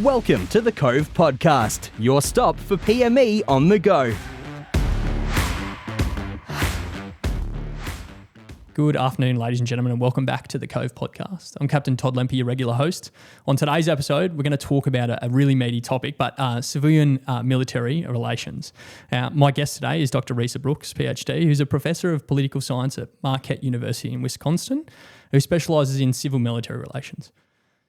Welcome to the Cove Podcast, your stop for PME on the go. Good afternoon, ladies and gentlemen, and welcome back to the Cove Podcast. I'm Captain Todd Lemper, your regular host. On today's episode, we're going to talk about a really meaty topic, but civilian-military relations. My guest today is Dr Risa Brooks PhD, who's a professor of political science at Marquette University in Wisconsin, who specialises in civil-military relations.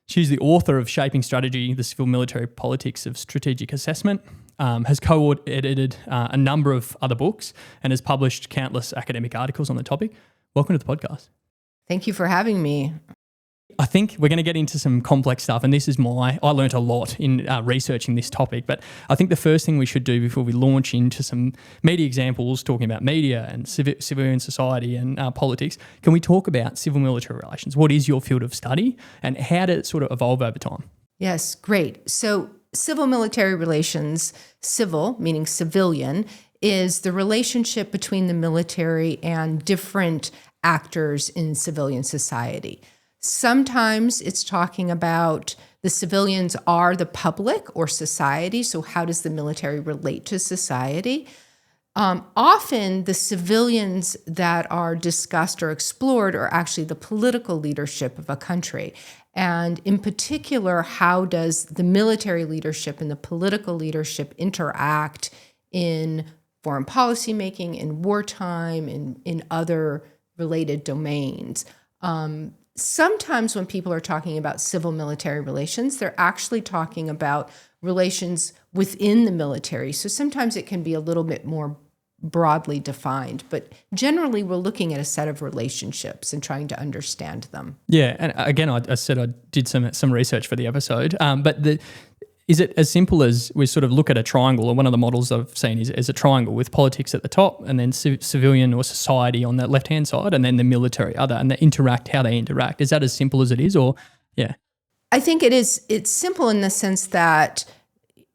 She's the author of Shaping Strategy, the Civil-Military Politics of Strategic Assessment, has co-edited a number of other books, and has published countless academic articles on the topic. Welcome to the podcast. Thank you for having me. I think we're going to get into some complex stuff, and I learnt a lot in researching this topic, but I think the first thing we should do before we launch into some media examples, talking about media and civilian society and politics, can we talk about civil-military relations? What is your field of study, and how did it sort of evolve over time? Yes, great. So civil-military relations, civil meaning civilian, is the relationship between the military and different actors in civilian society. Sometimes it's talking about the civilians are the public or society, so how does the military relate to society? Often the civilians that are discussed or explored are actually the political leadership of a country. And in particular, how does the military leadership and the political leadership interact in foreign policy making, in wartime, in other related domains. Sometimes when people are talking about civil-military relations, they're actually talking about relations within the military. So sometimes it can be a little bit more broadly defined, but generally we're looking at a set of relationships and trying to understand them. Yeah, and again, I said I did some research for the episode, but is it as simple as we sort of look at a triangle, or one of the models I've seen is a triangle with politics at the top and then civilian or society on the left-hand side and then the military other, and how they interact. Is that as simple as it is, or yeah? I think it is. It's simple in the sense that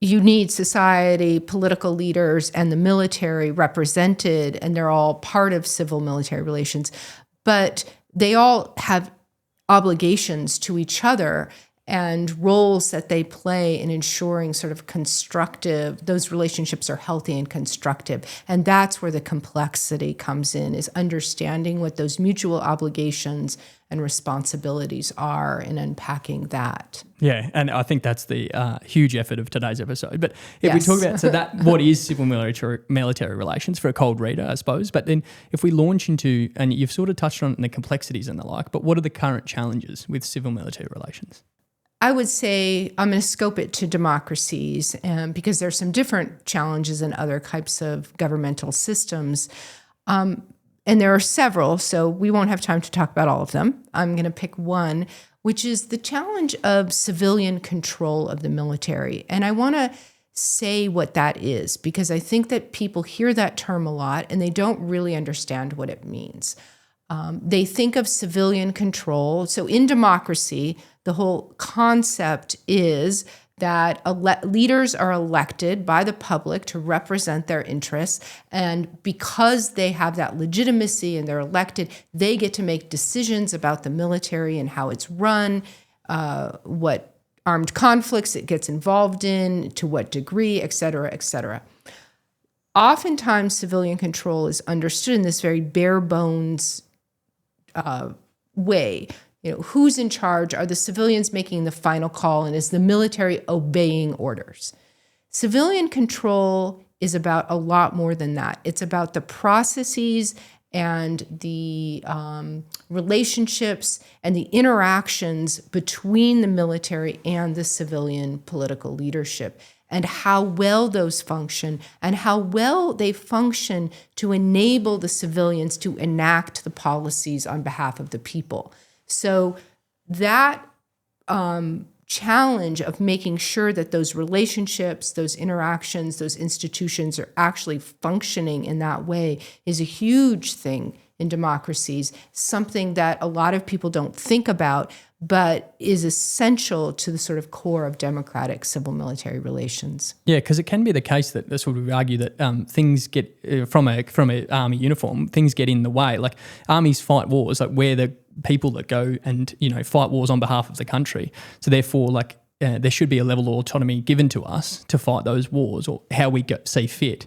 you need society, political leaders, and the military represented, and they're all part of civil-military relations, but they all have obligations to each other and roles that they play in ensuring sort of those relationships are healthy and constructive. And that's where the complexity comes in, is understanding what those mutual obligations and responsibilities are and unpacking that. Yeah, and I think that's the huge effort of today's episode. But if Yes. we talk about, what is civil-military relations for a cold reader, I suppose. But then if we launch into, and you've sort of touched on the complexities and the like, but what are the current challenges with civil-military relations? I would say I'm going to scope it to democracies, because there's some different challenges in other types of governmental systems. And there are several, so we won't have time to talk about all of them. I'm going to pick one, which is the challenge of civilian control of the military. And I want to say what that is, because I think that people hear that term a lot and they don't really understand what it means. They think of civilian control. So in democracy, the whole concept is that leaders are elected by the public to represent their interests. And because they have that legitimacy and they're elected, they get to make decisions about the military and how it's run, what armed conflicts it gets involved in, to what degree, et cetera, et cetera. Oftentimes, civilian control is understood in this very bare bones way. Who's in charge? Are the civilians making the final call? And is the military obeying orders? Civilian control is about a lot more than that. It's about the processes and the relationships and the interactions between the military and the civilian political leadership, and how well those function, and how well they function to enable the civilians to enact the policies on behalf of the people. So that challenge of making sure that those relationships, those interactions, those institutions are actually functioning in that way is a huge thing in democracies, something that a lot of people don't think about, but is essential to the sort of core of democratic civil-military relations. Yeah, because it can be the case that that's what we argue, that things get from a army uniform, things get in the way. Like armies fight wars, like we're the people that go and fight wars on behalf of the country. So therefore, like there should be a level of autonomy given to us to fight those wars, or how we see fit.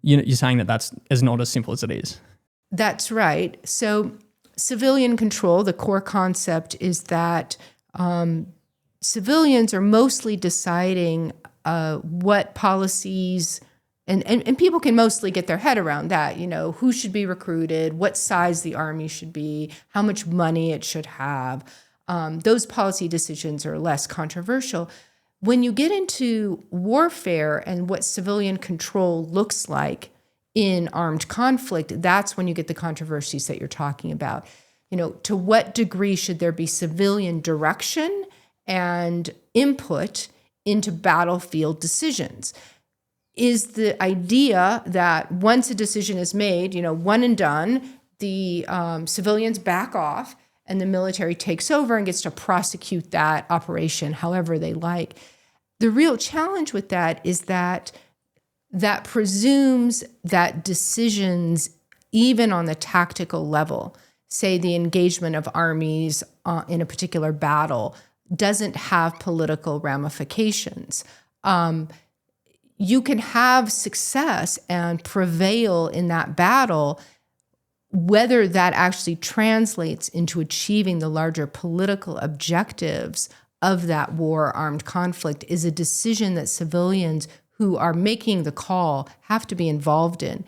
You're saying that that's not as simple as it is. That's right. So civilian control, the core concept is that civilians are mostly deciding what policies, and people can mostly get their head around that, who should be recruited, what size the army should be, how much money it should have. Those policy decisions are less controversial. When you get into warfare and what civilian control looks like in armed conflict, that's when you get the controversies that you're talking about. To what degree should there be civilian direction and input into battlefield decisions? Is the idea that once a decision is made, one and done, the civilians back off and the military takes over and gets to prosecute that operation however they like? The real challenge with that is that presumes that decisions, even on the tactical level, say the engagement of armies in a particular battle, doesn't have political ramifications. You can have success and prevail in that battle. Whether that actually translates into achieving the larger political objectives of that war or armed conflict is a decision that civilians who are making the call have to be involved in.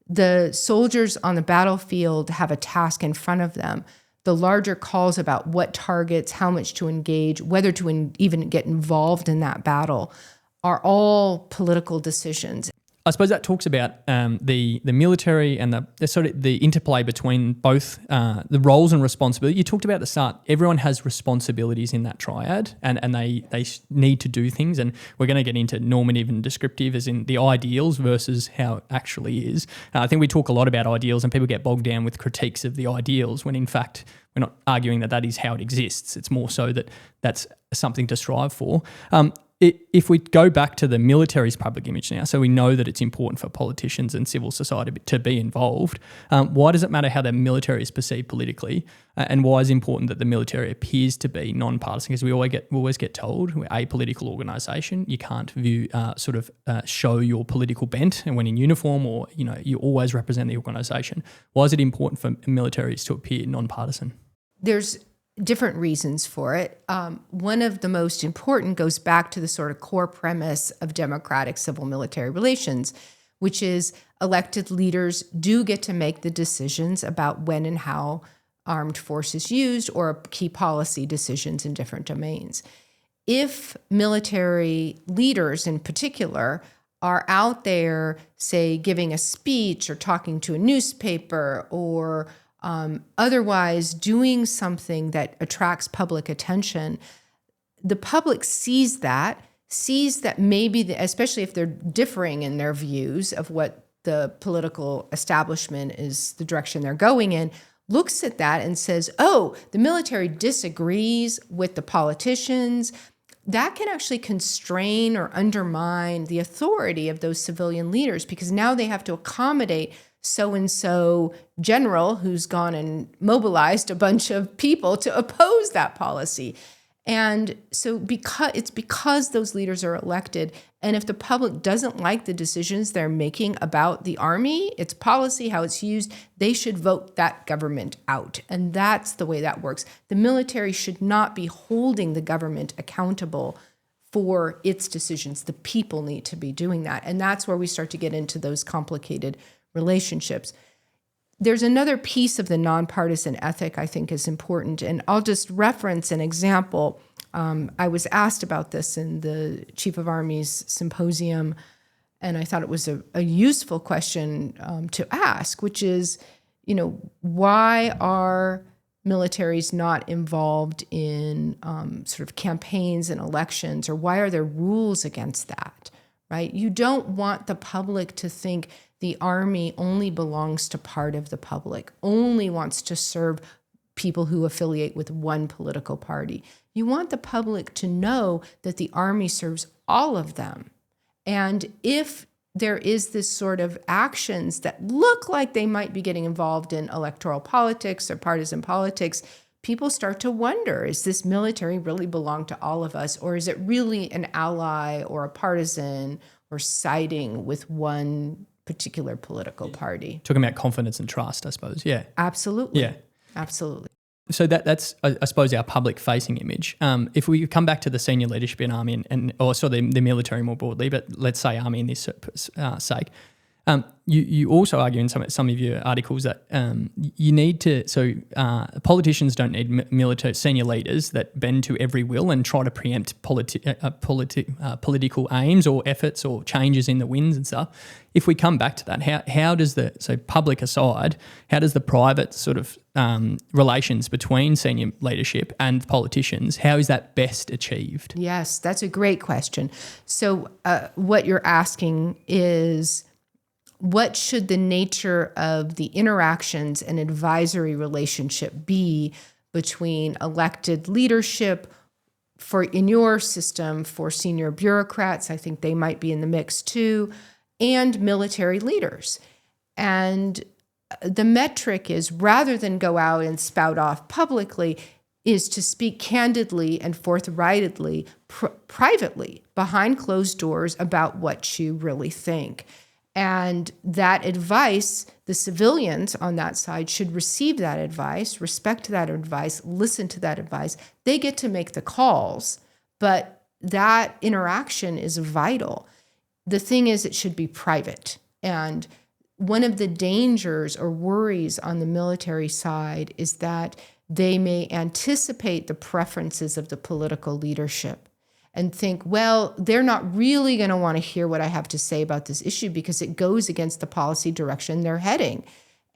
The soldiers on the battlefield have a task in front of them. The larger calls about what targets, how much to engage, whether to even get involved in that battle are all political decisions. I suppose that talks about the military and the sort of the interplay between both the roles and responsibility. You talked about at the start, everyone has responsibilities in that triad, and they need to do things. And we're going to get into normative and descriptive, as in the ideals versus how it actually is. I think we talk a lot about ideals, and people get bogged down with critiques of the ideals when in fact we're not arguing that is how it exists. It's more so that that's something to strive for. If we go back to the military's public image now, so we know that it's important for politicians and civil society to be involved, why does it matter how the military is perceived politically, and why is it important that the military appears to be non-partisan? Because we always get told we're a political organisation. You can't show your political bent, and when in uniform, or you always represent the organisation. Why is it important for militaries to appear non-partisan? There's different reasons for it. One of the most important goes back to the sort of core premise of democratic civil-military relations, which is elected leaders do get to make the decisions about when and how armed force is used, or key policy decisions in different domains. If military leaders in particular are out there, say, giving a speech or talking to a newspaper or otherwise doing something that attracts public attention, the public sees that maybe, especially if they're differing in their views of what the political establishment is, the direction they're going in, looks at that and says, oh, the military disagrees with the politicians. That can actually constrain or undermine the authority of those civilian leaders, because now they have to accommodate so-and-so general who's gone and mobilized a bunch of people to oppose that policy. And so because those leaders are elected, and if the public doesn't like the decisions they're making about the army, its policy, how it's used, they should vote that government out. And that's the way that works. The military should not be holding the government accountable for its decisions. The people need to be doing that. And that's where we start to get into those complicated relationships. There's another piece of the nonpartisan ethic I think is important, and I'll just reference an example. I was asked about this in the Chief of Army's symposium, and I thought it was a useful question to ask, which is, why are militaries not involved in sort of campaigns and elections, or why are there rules against that, right? You don't want the public to think the army only belongs to part of the public, only wants to serve people who affiliate with one political party. You want the public to know that the army serves all of them. And if there is this sort of actions that look like they might be getting involved in electoral politics or partisan politics, people start to wonder, is this military really belong to all of us, or is it really an ally or a partisan or siding with one particular political party? Talking about confidence and trust, I suppose. Yeah. Absolutely. Yeah. Absolutely. So that's, I suppose, our public-facing image. If we come back to the senior leadership in Army the military more broadly, but let's say Army in this sake, you also argue in some of your articles that you need to. So politicians don't need military senior leaders that bend to every will and try to preempt political aims or efforts or changes in the winds and stuff. If we come back to that, how does public aside, how does the private sort of relations between senior leadership and politicians, how is that best achieved? Yes, that's a great question. So what you're asking is, what should the nature of the interactions and advisory relationship be between elected leadership in your system for senior bureaucrats? I think they might be in the mix too, and military leaders. And the metric is, rather than go out and spout off publicly, is to speak candidly and forthrightly, privately, behind closed doors about what you really think. And that advice, the civilians on that side should receive that advice, respect that advice, listen to that advice. They get to make the calls, but that interaction is vital. The thing is, it should be private. And one of the dangers or worries on the military side is that they may anticipate the preferences of the political leadership and think, well, they're not really going to want to hear what I have to say about this issue because it goes against the policy direction they're heading.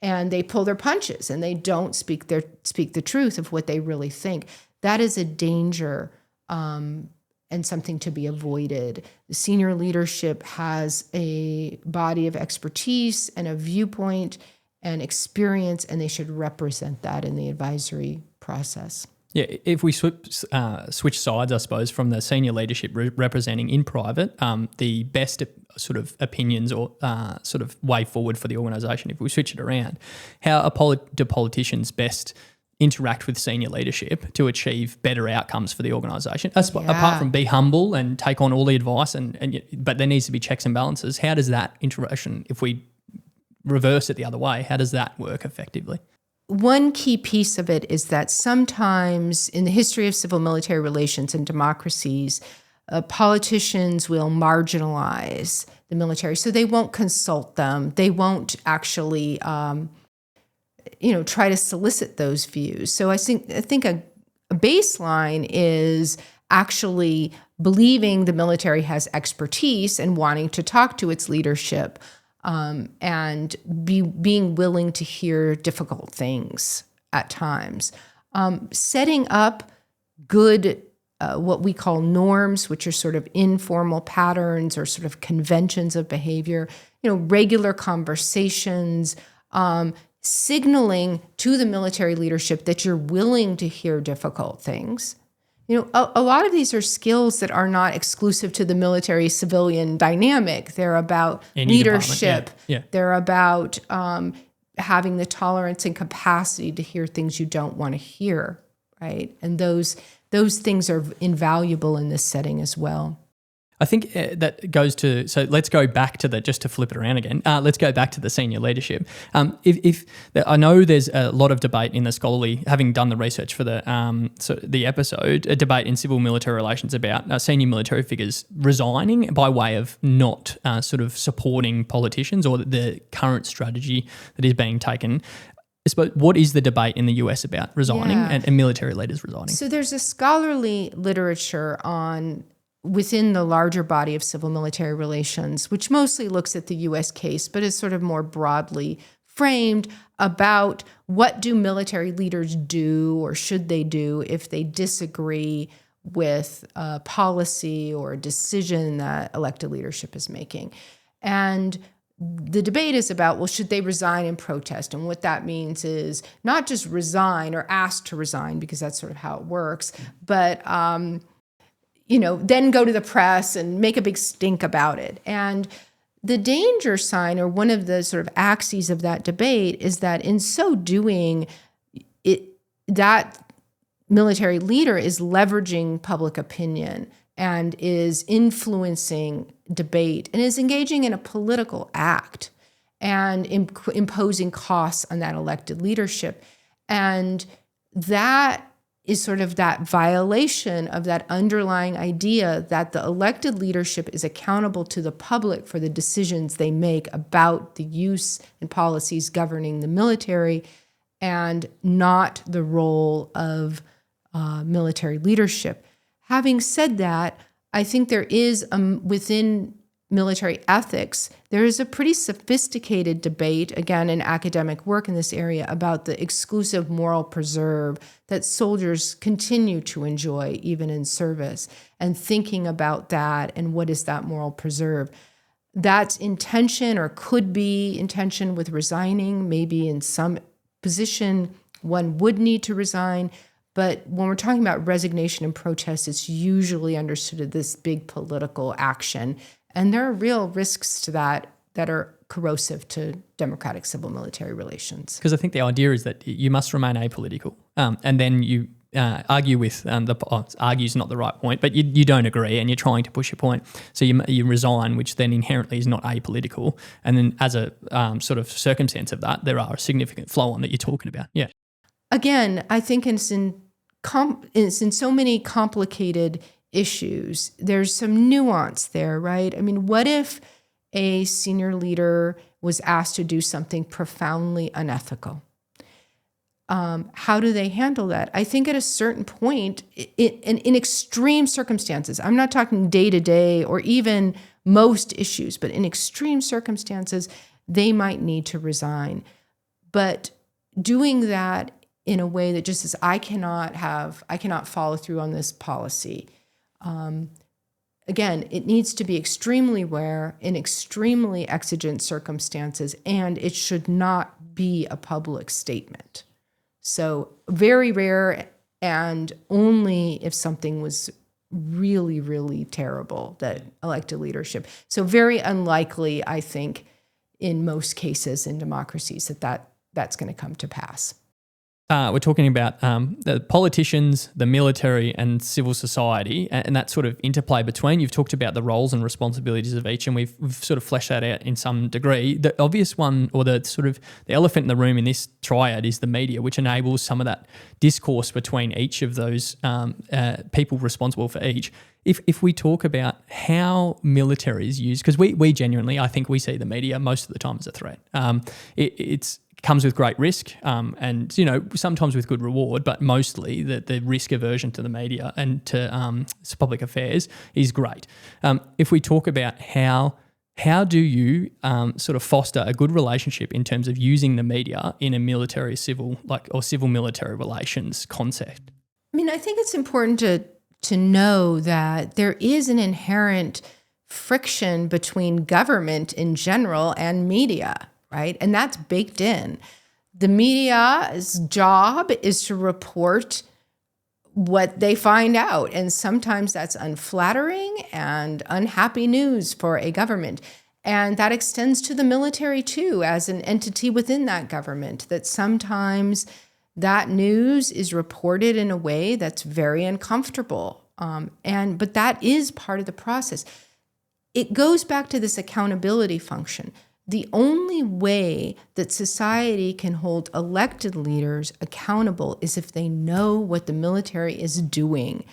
And they pull their punches and they don't speak the truth of what they really think. That is a danger and something to be avoided. The senior leadership has a body of expertise and a viewpoint and experience, and they should represent that in the advisory process. Yeah, if we switch sides, I suppose, from the senior leadership representing in private the best sort of opinions or sort of way forward for the organisation, if we switch it around, how do politicians best interact with senior leadership to achieve better outcomes for the organisation? Apart from be humble and take on all the advice, but there needs to be checks and balances. How does that interaction, if we reverse it the other way, how does that work effectively? One key piece of it is that sometimes in the history of civil-military relations and democracies, politicians will marginalize the military. So they won't consult them. They won't actually, try to solicit those views. So I think a baseline is actually believing the military has expertise and wanting to talk to its leadership. And being willing to hear difficult things at times. Setting up good, what we call norms, which are sort of informal patterns or sort of conventions of behavior, regular conversations, signaling to the military leadership that you're willing to hear difficult things. A lot of these are skills that are not exclusive to the military-civilian dynamic. They're about leadership. Yeah. They're about having the tolerance and capacity to hear things you don't want to hear, right? And those things are invaluable in this setting as well. I think that goes to, so let's go back to just to flip it around again, let's go back to the senior leadership. If I know there's a lot of debate in the scholarly, having done the research for the episode, a debate in civil military relations about senior military figures resigning by way of not sort of supporting politicians or the current strategy that is being taken. But what is the debate in the US about resigning and military leaders resigning? So there's a scholarly literature within the larger body of civil-military relations, which mostly looks at the U.S. case, but is sort of more broadly framed about what do military leaders do or should they do if they disagree with a policy or a decision that elected leadership is making. And the debate is about, well, should they resign in protest? And what that means is not just resign or ask to resign, because that's sort of how it works, but then go to the press and make a big stink about it. And the danger sign, or one of the sort of axes of that debate, is that in so doing, that military leader is leveraging public opinion and is influencing debate and is engaging in a political act and imposing costs on that elected leadership. And that is sort of that violation of that underlying idea that the elected leadership is accountable to the public for the decisions they make about the use and policies governing the military, and not the role of military leadership. Having said that, I think there is, within military ethics, there is a pretty sophisticated debate, again, in academic work in this area, about the exclusive moral preserve that soldiers continue to enjoy even in service, and thinking about that and what is that moral preserve. That's in tension, or could be in tension, with resigning. Maybe in some position one would need to resign. But when we're talking about resignation and protest, it's usually understood as this big political action. And there are real risks to that are corrosive to democratic civil-military relations. Because I think the idea is that you must remain apolitical. And then you argue with argue is not the right point, but you don't agree and you're trying to push a point. So you resign, which then inherently is not apolitical. And then as a sort of circumstance of that, there are a significant flow-on that you're talking about. Yeah. Again, I think it's in so many complicated issues, there's some nuance there, right? I mean, what if a senior leader was asked to do something profoundly unethical? How do they handle that? I think at a certain point, in extreme circumstances, I'm not talking day-to-day or even most issues, but in extreme circumstances, they might need to resign. But doing that in a way that just says, I cannot follow through on this policy. Again, it needs to be extremely rare in extremely exigent circumstances, and it should not be a public statement. So very rare, and only if something was really, really terrible that elected leadership. So very unlikely, I think, in most cases in democracies that's going to come to pass. We're talking about the politicians, the military, and civil society, and that sort of interplay between. You've talked about the roles and responsibilities of each, and we've sort of fleshed that out in some degree. The obvious one, or the sort of the elephant in the room in this triad, is the media, which enables some of that discourse between each of those people responsible for each. If we talk about how military is used, because we genuinely, I think we see the media most of the time as a threat. It comes with great risk, and sometimes with good reward, but mostly the risk aversion to the media and to public affairs is great. If we talk about how do you sort of foster a good relationship in terms of using the media in a military civil or civil military relations concept? I mean, I think it's important to know that there is an inherent friction between government in general and media. Right? And that's baked in. The media's job is to report what they find out. And sometimes that's unflattering and unhappy news for a government. And that extends to the military too, as an entity within that government, that sometimes that news is reported in a way that's very uncomfortable. But that is part of the process. It goes back to this accountability function. The only way that society can hold elected leaders accountable is if they know what the military is doing.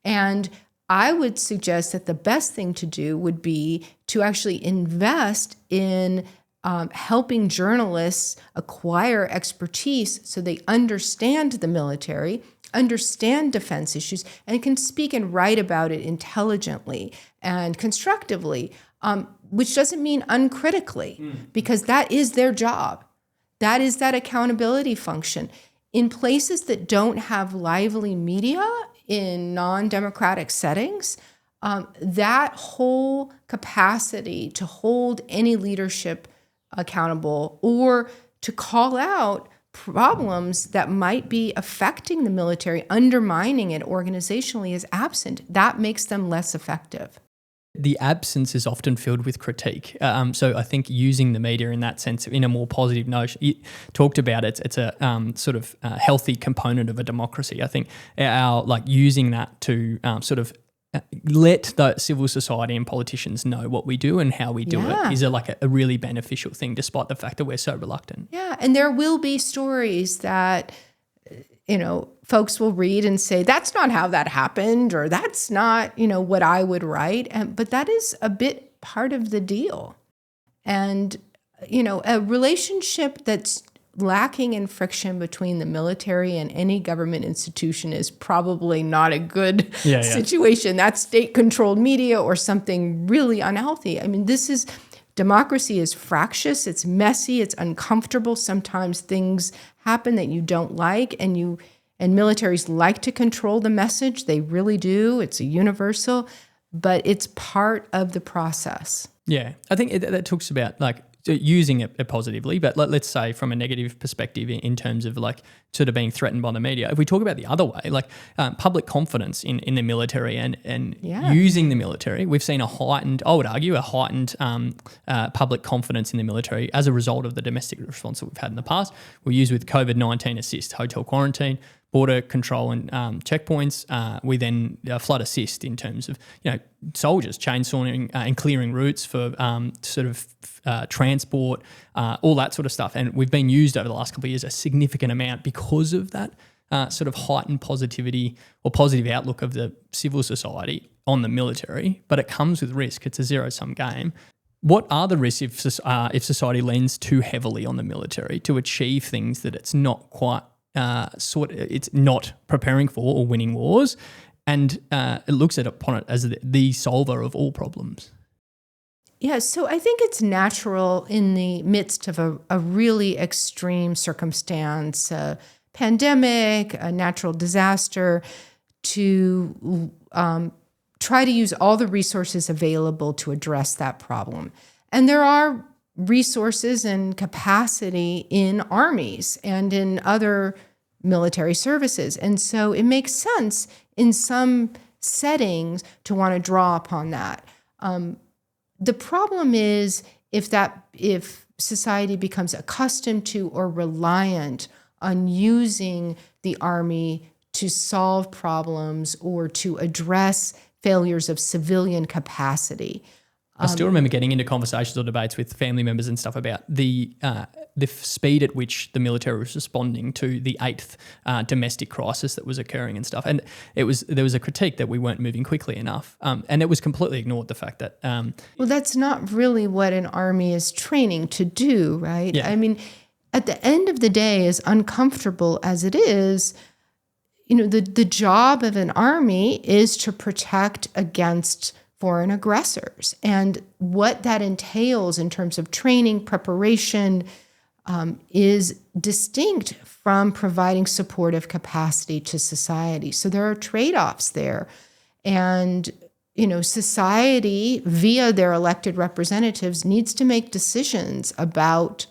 And I would suggest that the best thing to do would be to actually invest in helping journalists acquire expertise so they understand the military, understand defense issues, and can speak and write about it intelligently and constructively. Which doesn't mean uncritically, because that is their job. That is that accountability function. In places that don't have lively media, in non-democratic settings, that whole capacity to hold any leadership accountable or to call out problems that might be affecting the military, undermining it organizationally, is absent. That makes them less effective. the absence is often filled with critique. So I think using the media in that sense, in a more positive notion, you talked about it's a sort of healthy component of a democracy. I think our using that to sort of let the civil society and politicians know what we do and how we do it is a really beneficial thing, despite the fact that we're so reluctant. Yeah, and there will be stories that folks will read and say, that's not how that happened, or that's not, what I would write. But that is a bit part of the deal. And, a relationship that's lacking in friction between the military and any government institution is probably not a good situation. That's state-controlled media or something really unhealthy. I mean, democracy is fractious, it's messy, it's uncomfortable. Sometimes things happen that you don't like, and militaries like to control the message. They really do. It's a universal, but it's part of the process. Yeah, I think that talks about using it positively, but let's say from a negative perspective in terms of sort of being threatened by the media. If we talk about the other way, public confidence in the military and using the military, we've seen a heightened public confidence in the military as a result of the domestic response that we've had in the past. We use with COVID-19 assist, hotel quarantine, border control and checkpoints. We then flood assist in terms of soldiers chainsawing and clearing routes for sort of transport, all that sort of stuff. And we've been used over the last couple of years a significant amount because of that sort of heightened positivity or positive outlook of the civil society on the military. But it comes with risk. It's a zero-sum game. What are the risks if society leans too heavily on the military to achieve things that it's not quite it's not preparing for or winning wars, and it looks upon it as the solver of all problems? Yeah, so I think it's natural in the midst of a really extreme circumstance, a pandemic, a natural disaster, to try to use all the resources available to address that problem. And there are resources and capacity in armies and in other military services. And so it makes sense in some settings to want to draw upon that. The problem is if society becomes accustomed to or reliant on using the army to solve problems or to address failures of civilian capacity. I still remember getting into conversations or debates with family members and stuff about the speed at which the military was responding to the 8th domestic crisis that was occurring and stuff. And there was a critique that we weren't moving quickly enough. And it was completely ignored, the fact that... well, that's not really what an army is training to do, right? Yeah. I mean, at the end of the day, as uncomfortable as it is, the job of an army is to protect against foreign aggressors. And what that entails in terms of training, preparation, is distinct from providing supportive capacity to society. So there are trade-offs there. And, society, via their elected representatives, needs to make decisions about,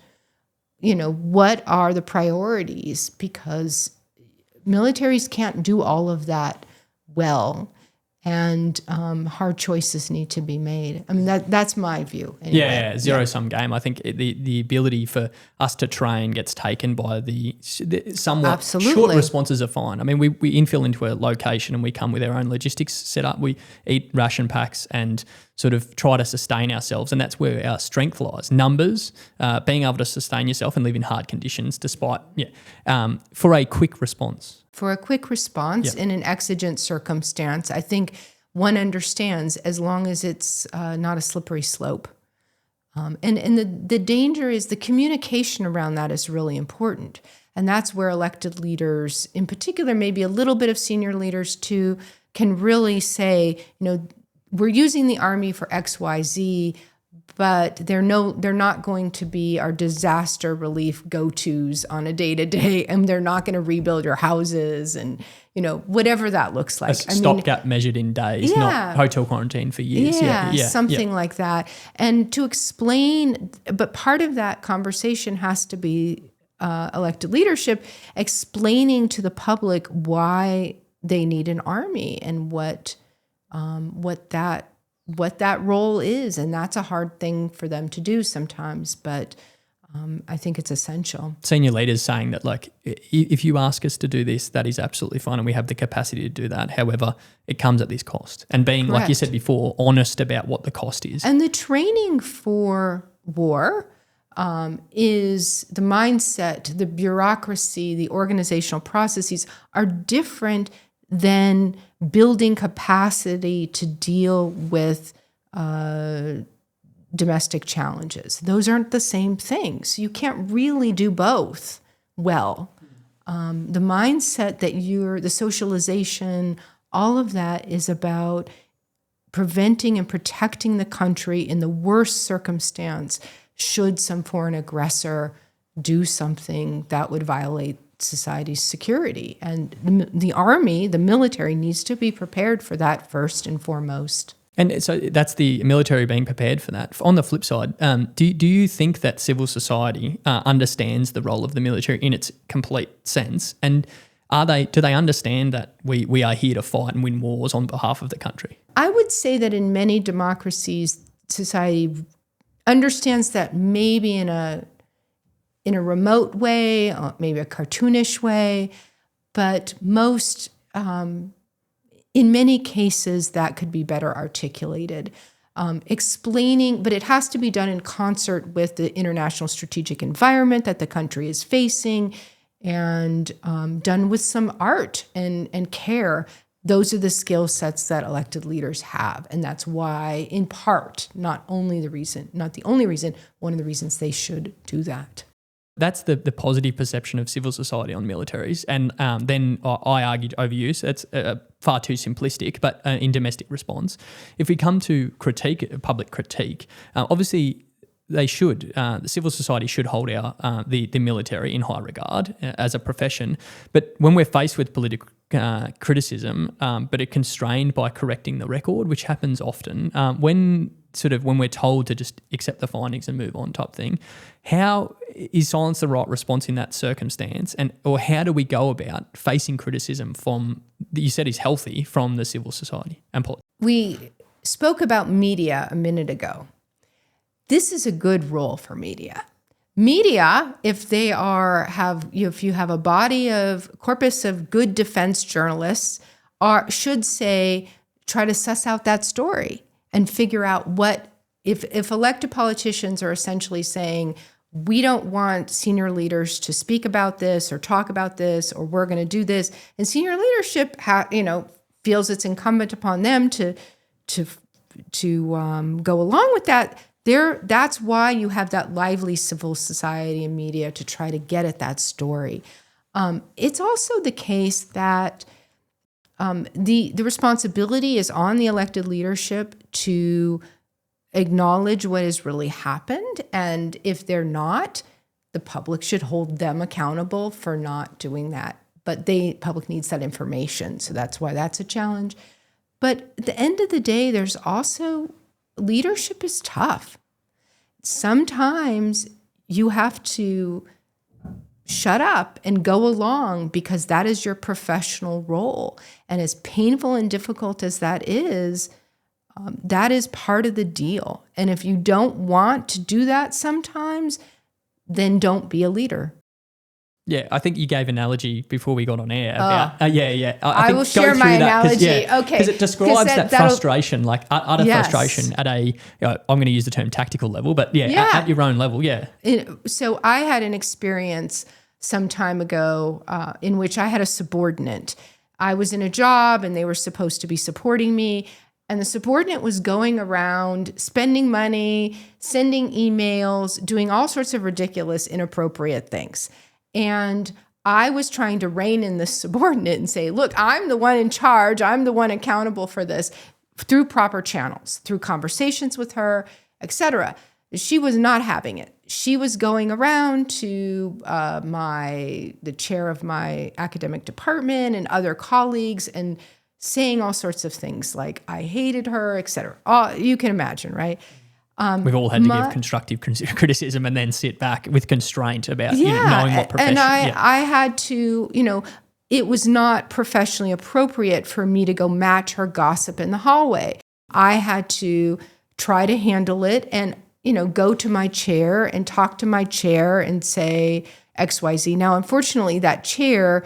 what are the priorities, because militaries can't do all of that well. And hard choices need to be made. I mean, that's my view. Anyway. Yeah, zero-sum game. I think the ability for us to train gets taken by the somewhat short responses are fine. I mean, we infill into a location and we come with our own logistics set up. We eat ration packs and sort of try to sustain ourselves, and that's where our strength lies. Numbers, being able to sustain yourself and live in hard conditions despite, for a quick response. For a quick response in an exigent circumstance, I think one understands, as long as it's not a slippery slope. And the danger is the communication around that is really important. And that's where elected leaders, in particular, maybe a little bit of senior leaders too, can really say, we're using the Army for X, Y, Z, but they're not going to be our disaster relief go-tos on a day-to-day, and they're not going to rebuild your houses and, whatever that looks like. A stopgap measured in days, not hotel quarantine for years. Something like that. And to explain, but part of that conversation has to be elected leadership explaining to the public why they need an army and what that what that role is. And that's a hard thing for them to do sometimes, but I think it's essential. Senior leaders saying that, like, if you ask us to do this, that is absolutely fine and we have the capacity to do that. However, it comes at this cost. And being, Correct. like you said before, honest about what the cost is. And the training for war is the mindset, the bureaucracy, the organizational processes are different than building capacity to deal with domestic challenges. Those aren't the same things. You can't really do both well. The mindset that the socialization, all of that is about preventing and protecting the country in the worst circumstance should some foreign aggressor do something that would violate society's security. And the army, the military, needs to be prepared for that first and foremost. And so that's the military being prepared for that. On the flip side, do you think that civil society understands the role of the military in its complete sense? And do they understand that we are here to fight and win wars on behalf of the country? I would say that in many democracies, society understands that maybe in a remote way, maybe a cartoonish way, but most in many cases, that could be better articulated. Explaining, but it has to be done in concert with the international strategic environment that the country is facing and done with some art and care. Those are the skill sets that elected leaders have. And that's why, in part, not the only reason, one of the reasons they should do that. That's the positive perception of civil society on militaries. And then I argued overuse. It's far too simplistic, but in domestic response. If we come to public critique, obviously they should, the civil society should hold the military in high regard as a profession. But when we're faced with political criticism, but are constrained by correcting the record, which happens often, when we're told to just accept the findings and move on type thing, how is silence the right response in that circumstance? Or how do we go about facing criticism you said is healthy, from the civil society and politics? We spoke about media a minute ago. This is a good role for media. Media, if you have a corpus of good defense journalists, should try to suss out that story and figure out if elected politicians are essentially saying, we don't want senior leaders to speak about this or talk about this, or we're going to do this, and senior leadership feels it's incumbent upon them to go along with that. That's why you have that lively civil society and media to try to get at that story. It's also the case that the responsibility is on the elected leadership to acknowledge what has really happened. And if they're not, the public should hold them accountable for not doing that. But public needs that information. So that's why that's a challenge. But at the end of the day, there's also, leadership is tough. Sometimes you have to shut up and go along because that is your professional role. And as painful and difficult as that is part of the deal. And if you don't want to do that sometimes, then don't be a leader. Yeah, I think you gave an analogy before we got on air about, I will share my analogy. Okay. Because it describes that frustration, like utter frustration at I'm going to use the term tactical level, but at your own level, So I had an experience some time ago in which I had a subordinate. I was in a job and they were supposed to be supporting me. And the subordinate was going around spending money, sending emails, doing all sorts of ridiculous, inappropriate things. And I was trying to rein in this subordinate and say, look, I'm the one in charge. I'm the one accountable for this, through proper channels, through conversations with her, etc. She was not having it. She was going around to the chair of my academic department and other colleagues and saying all sorts of things like I hated her, etc. You can imagine, right? We've all had to give constructive criticism and then sit back with constraint about knowing what profession. And I had to, it was not professionally appropriate for me to go match her gossip in the hallway. I had to try to handle it and, go to my chair and talk to my chair and say XYZ. Now, unfortunately, that chair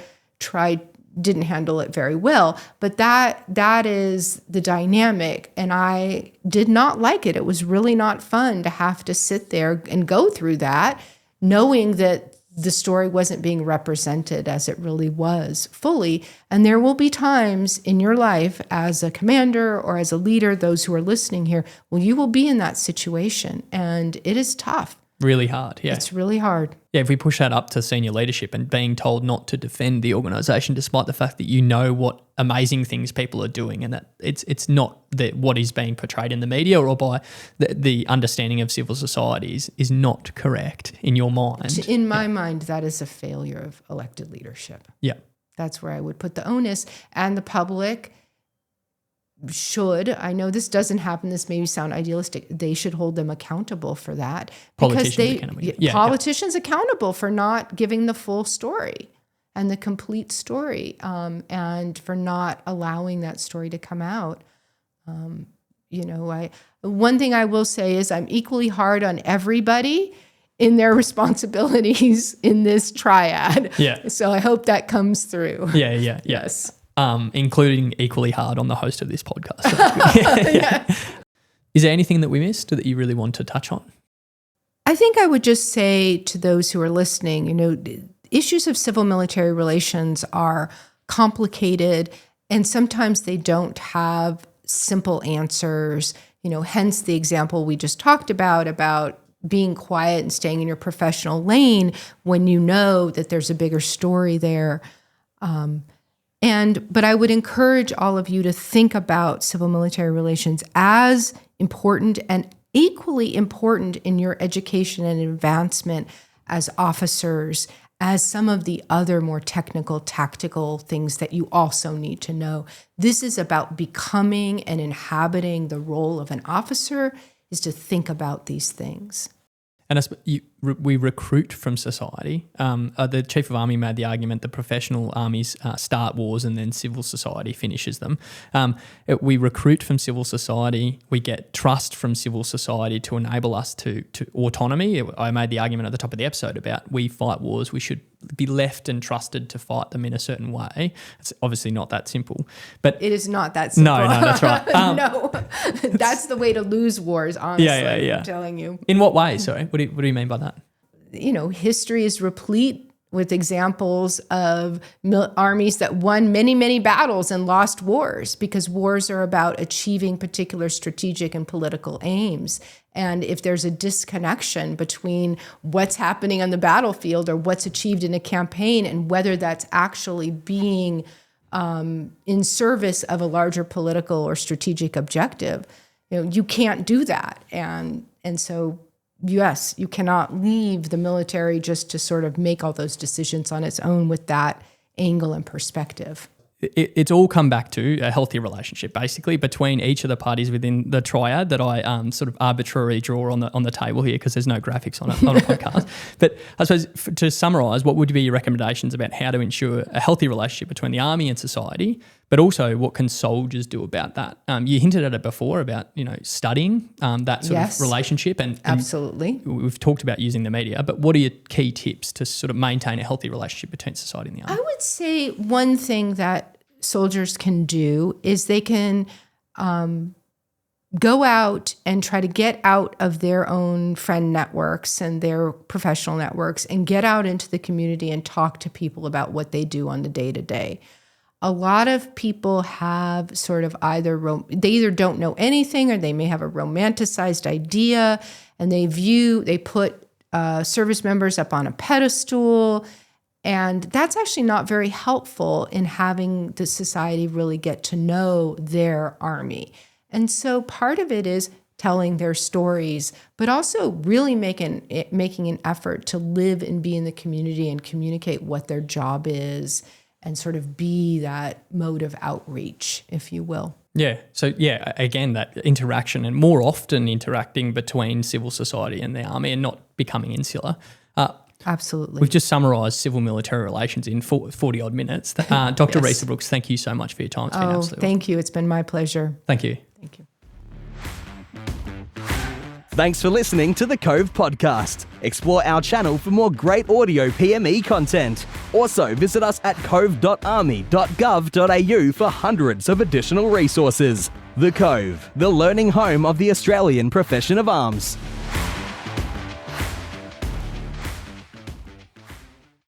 didn't handle it very well, but that is the dynamic, and I did not like it. It was really not fun to have to sit there and go through that, knowing that the story wasn't being represented as it really was fully. And there will be times in your life as a commander or as a leader, those who are listening here, you will be in that situation, and it is tough. Really hard, yeah. It's really hard. Yeah, if we push that up to senior leadership and being told not to defend the organisation despite the fact that you know what amazing things people are doing, and that it's not what is being portrayed in the media or by the understanding of civil societies is not correct in your mind. In my mind, that is a failure of elected leadership. Yeah. That's where I would put the onus, and the public should, I know this doesn't happen, this may sound idealistic, they should hold them accountable for that. Politicians accountable for not giving the full story and the complete story, and for not allowing that story to come out. One thing I will say is I'm equally hard on everybody in their responsibilities in this triad. Yeah. So I hope that comes through. Yeah. Yes. Including equally hard on the host of this podcast. Yeah. Is there anything that we missed that you really want to touch on? I think I would just say to those who are listening, issues of civil-military relations are complicated, and sometimes they don't have simple answers. Hence the example we just talked about being quiet and staying in your professional lane when you know that there's a bigger story there. But I would encourage all of you to think about civil-military relations as important and equally important in your education and advancement as officers, as some of the other more technical, tactical things that you also need to know. This is about becoming and inhabiting the role of an officer, is to think about these things. And we recruit from society. The Chief of Army made the argument that professional armies start wars and then civil society finishes them. We recruit from civil society. We get trust from civil society to enable us to autonomy. I made the argument at the top of the episode about we fight wars. We should be left and trusted to fight them in a certain way. It's obviously not that simple. But it is not that simple. No, that's right. No, that's the way to lose wars, honestly. Yeah. I'm telling you. In what way? Sorry, what do you mean by that? History is replete with examples of armies that won many, many battles and lost wars, because wars are about achieving particular strategic and political aims. And if there's a disconnection between what's happening on the battlefield or what's achieved in a campaign and whether that's actually being in service of a larger political or strategic objective, you can't do that. And so, yes, you cannot leave the military just to sort of make all those decisions on its own with that angle and perspective. It's all come back to a healthy relationship, basically, between each of the parties within the triad that I sort of arbitrarily draw on the table here, because there's no graphics on a podcast. But I suppose to summarise, what would be your recommendations about how to ensure a healthy relationship between the army and society, but also what can soldiers do about that? You hinted at it before about studying that sort of relationship, and absolutely, we've talked about using the media. But what are your key tips to sort of maintain a healthy relationship between society and the army? I would say one thing that soldiers can do is they can go out and try to get out of their own friend networks and their professional networks and get out into the community and talk to people about what they do on the day-to-day. A lot of people have sort of they either don't know anything, or they may have a romanticized idea, and they put service members up on a pedestal. And that's actually not very helpful in having the society really get to know their army. And so part of it is telling their stories, but also really making an effort to live and be in the community and communicate what their job is and sort of be that mode of outreach, if you will. Yeah. So, again, that interaction, and more often interacting between civil society and the army, and not becoming insular. Absolutely. We've just summarised civil-military relations in 40-odd minutes. Dr. Yes. Risa Brooks, thank you so much for your time. It's been absolutely thank you. It's been my pleasure. Thank you. Thank you. Thanks for listening to the Cove Podcast. Explore our channel for more great audio PME content. Also, visit us at cove.army.gov.au for hundreds of additional resources. The Cove, the learning home of the Australian profession of arms.